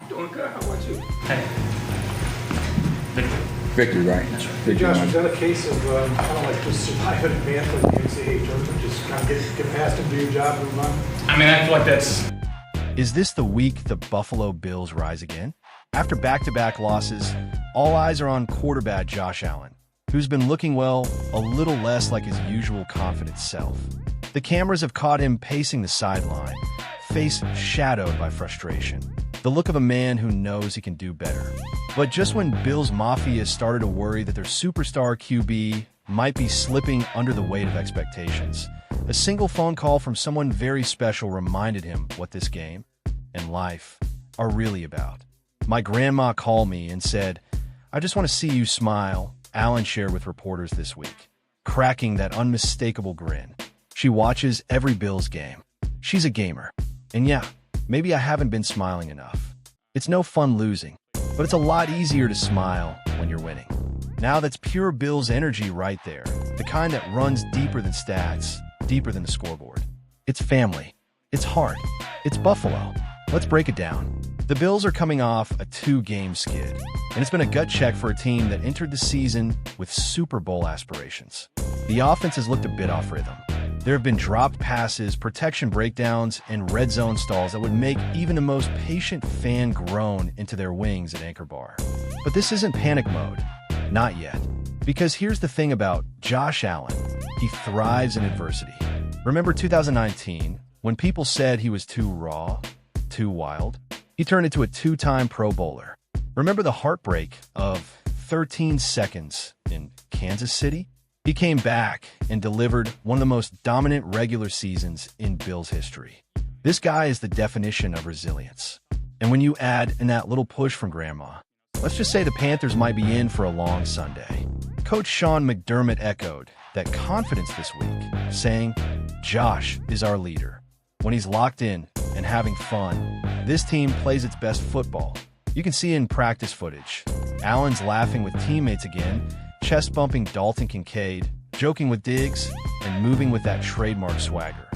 Doing good. How about you? Hey. Victor. Victory, right? That's right. Hey Josh, was that a case of kind of like just survive in advance of the NCAA tournament, just kind of get past and do your job and move on? I mean, I feel like that's... Is this the week the Buffalo Bills rise again? After back-to-back losses, all eyes are on quarterback Josh Allen, who's been looking, well, a little less like his usual confident self. The cameras have caught him pacing the sideline, face shadowed by frustration. The look of a man who knows he can do better. But just when Bills Mafia started to worry that their superstar QB might be slipping under the weight of expectations, a single phone call from someone very special reminded him what this game and life are really about. My grandma called me and said, "I just want to see you smile," Allen shared with reporters this week, cracking that unmistakable grin. She watches every Bills game. She's a gamer. And yeah, maybe I haven't been smiling enough. It's no fun losing, but it's a lot easier to smile when you're winning. Now that's pure Bills energy right there, the kind that runs deeper than stats, deeper than the scoreboard. It's family. It's heart. It's Buffalo. Let's break it down. The Bills are coming off a 2-game skid, and it's been a gut check for a team that entered the season with Super Bowl aspirations. The offense has looked a bit off rhythm. There have been dropped passes, protection breakdowns, and red zone stalls that would make even the most patient fan groan into their wings at Anchor Bar. But this isn't panic mode. Not yet. Because here's the thing about Josh Allen. He thrives in adversity. Remember 2019, when people said he was too raw, too wild? He turned into a 2-time Pro Bowler. Remember the heartbreak of 13 seconds in Kansas City? He came back and delivered one of the most dominant regular seasons in Bills history. This guy is the definition of resilience. And when you add in that little push from Grandma, let's just say the Panthers might be in for a long Sunday. Coach Sean McDermott echoed that confidence this week, saying, "Josh is our leader. When he's locked in and having fun, this team plays its best football." You can see in practice footage. Allen's laughing with teammates again, chest-bumping Dalton Kincaid, joking with Diggs, and moving with that trademark swagger.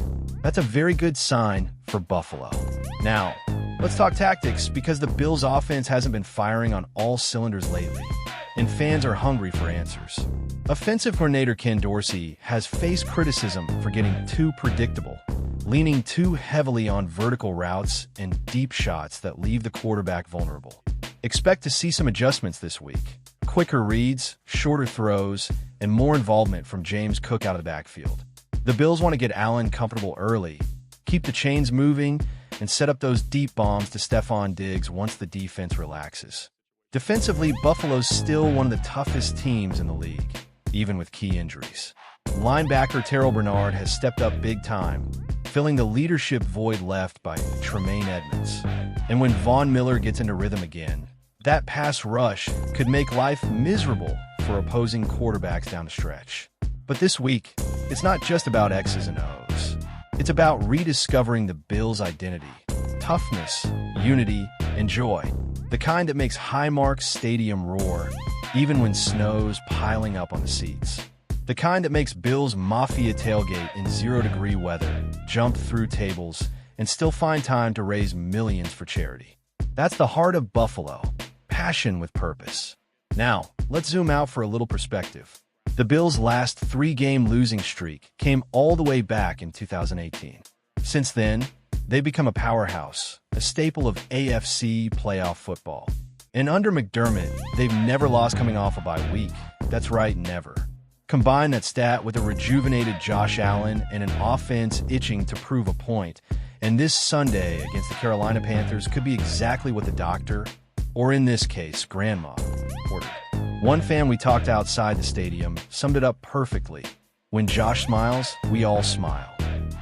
That's a very good sign for Buffalo. Now, let's talk tactics, because the Bills' offense hasn't been firing on all cylinders lately, and fans are hungry for answers. Offensive coordinator Ken Dorsey has faced criticism for getting too predictable, leaning too heavily on vertical routes and deep shots that leave the quarterback vulnerable. Expect to see some adjustments this week. Quicker reads, shorter throws, and more involvement from James Cook out of the backfield. The Bills want to get Allen comfortable early, keep the chains moving, and set up those deep bombs to Stephon Diggs once the defense relaxes. Defensively, Buffalo's still one of the toughest teams in the league, even with key injuries. Linebacker Terrell Bernard has stepped up big time, filling the leadership void left by Tremaine Edmonds. And when Von Miller gets into rhythm again, that pass rush could make life miserable for opposing quarterbacks down the stretch. But this week, it's not just about X's and O's. It's about rediscovering the Bills' identity, toughness, unity, and joy. The kind that makes Highmark Stadium roar, even when snow's piling up on the seats. The kind that makes Bills Mafia tailgate in 0-degree weather, jump through tables, and still find time to raise millions for charity. That's the heart of Buffalo. Passion with purpose. Now, let's zoom out for a little perspective. The Bills' last 3-game losing streak came all the way back in 2018. Since then, they've become a powerhouse, a staple of AFC playoff football. And under McDermott, they've never lost coming off a bye week. That's right, never. Combine that stat with a rejuvenated Josh Allen and an offense itching to prove a point, and this Sunday against the Carolina Panthers could be exactly what the doctor, or in this case, Grandma, ordered. One fan we talked to outside the stadium summed it up perfectly. When Josh smiles, we all smile.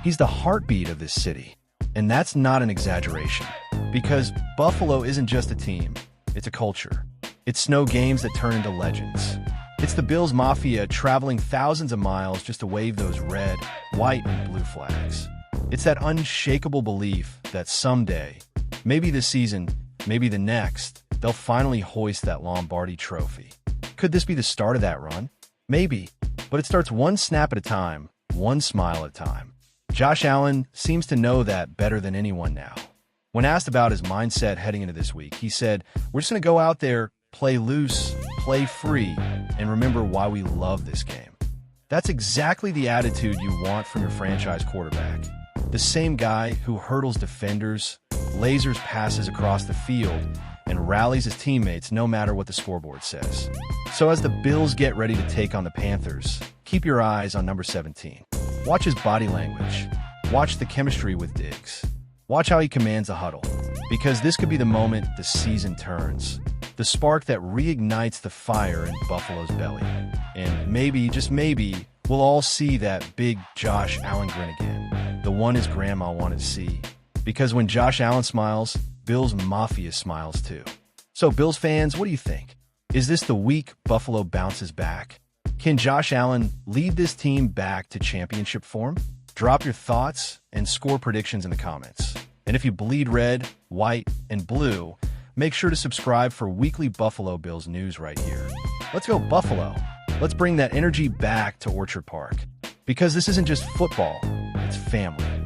He's the heartbeat of this city. And that's not an exaggeration, because Buffalo isn't just a team, it's a culture. It's snow games that turn into legends. It's the Bills Mafia traveling thousands of miles just to wave those red, white, and blue flags. It's that unshakable belief that someday, maybe this season, maybe the next, they'll finally hoist that Lombardi trophy. Could this be the start of that run? Maybe, but it starts one snap at a time, one smile at a time. Josh Allen seems to know that better than anyone now. When asked about his mindset heading into this week, he said, "We're just going to go out there, play loose, play free, and remember why we love this game." That's exactly the attitude you want from your franchise quarterback. The same guy who hurdles defenders, lasers passes across the field, and rallies his teammates no matter what the scoreboard says. So as the Bills get ready to take on the Panthers, keep your eyes on number 17. Watch his body language. Watch the chemistry with Diggs. Watch how he commands a huddle, because this could be the moment the season turns. The spark that reignites the fire in Buffalo's belly. And maybe, just maybe, we'll all see that big Josh Allen grin again. The one his grandma wanted to see. Because when Josh Allen smiles, Bills Mafia smiles too. So Bills fans, what do you think? Is this the week Buffalo bounces back? Can Josh Allen lead this team back to championship form? Drop your thoughts and score predictions in the comments. And if you bleed red, white, and blue, make sure to subscribe for weekly Buffalo Bills news right here. Let's go Buffalo. Let's bring that energy back to Orchard Park. Because this isn't just football, it's family.